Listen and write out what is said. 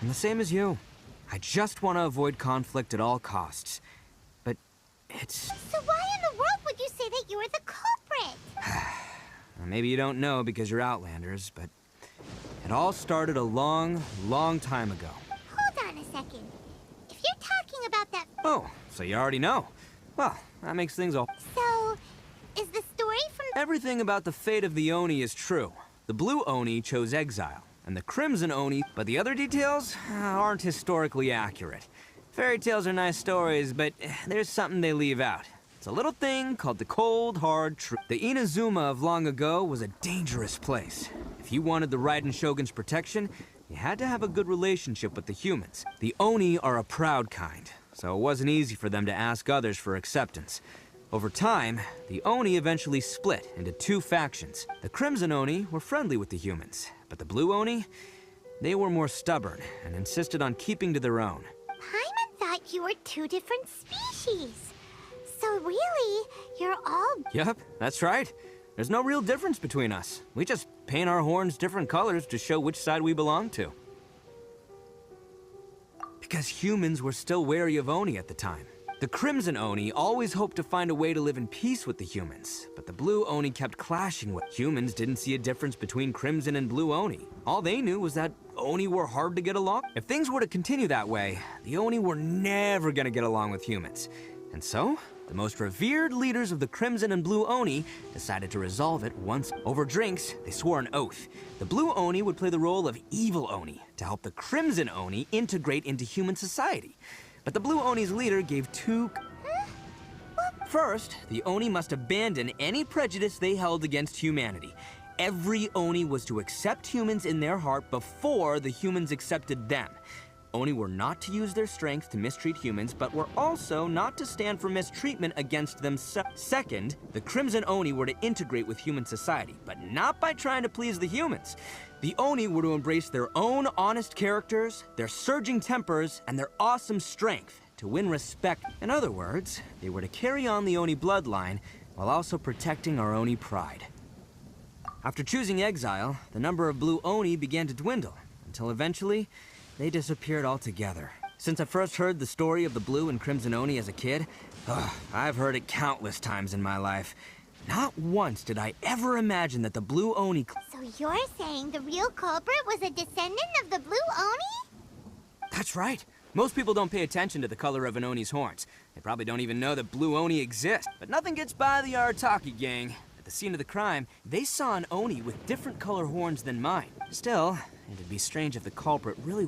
I'm the same as you. I just want to avoid conflict at all costs. But it's... So why in the world would you say that you were the culprit? Maybe you don't know because you're Outlanders, but it all started a long, long time ago. Hold on a second. If you're talking about that... Oh, so you already know. Well, that makes things all... So, is the story from... Everything about the fate of the Oni is true. The Blue Oni chose exile, and the Crimson Oni, but the other details aren't historically accurate. Fairy tales are nice stories, but there's something they leave out. It's a little thing called the cold, hard truth. The Inazuma of long ago was a dangerous place. If you wanted the Raiden Shogun's protection, you had to have a good relationship with the humans. The Oni are a proud kind, so it wasn't easy for them to ask others for acceptance. Over time, the Oni eventually split into two factions. The Crimson Oni were friendly with the humans, but the Blue Oni, they were more stubborn and insisted on keeping to their own. Paimon thought you were two different species. So really, you're all... Yep, that's right. There's no real difference between us. We just paint our horns different colors to show which side we belong to. Because humans were still wary of Oni at the time. The Crimson Oni always hoped to find a way to live in peace with the humans, but the Blue Oni kept clashing with humans. Didn't see a difference between Crimson and Blue Oni. All they knew was that Oni were hard to get along. If things were to continue that way, the Oni were never gonna get along with humans. And so, the most revered leaders of the Crimson and Blue Oni decided to resolve it once. Over drinks, they swore an oath. The Blue Oni would play the role of evil Oni to help the Crimson Oni integrate into human society. But the Blue Oni's leader gave two... First, the Oni must abandon any prejudice they held against humanity. Every Oni was to accept humans in their heart before the humans accepted them. Oni were not to use their strength to mistreat humans, but were also not to stand for mistreatment against themselves. Second, the Crimson Oni were to integrate with human society, but not by trying to please the humans. The Oni were to embrace their own honest characters, their surging tempers, and their awesome strength to win respect. In other words, they were to carry on the Oni bloodline while also protecting our Oni pride. After choosing exile, the number of Blue Oni began to dwindle, until eventually, they disappeared altogether. Since I first heard the story of the Blue and Crimson Oni as a kid, I've heard it countless times in my life. Not once did I ever imagine that the Blue Oni... So you're saying the real culprit was a descendant of the Blue Oni? That's right. Most people don't pay attention to the color of an Oni's horns. They probably don't even know that Blue Oni exists. But nothing gets by the Arataki gang. At the scene of the crime, they saw an Oni with different color horns than mine. Still, it'd be strange if the culprit really...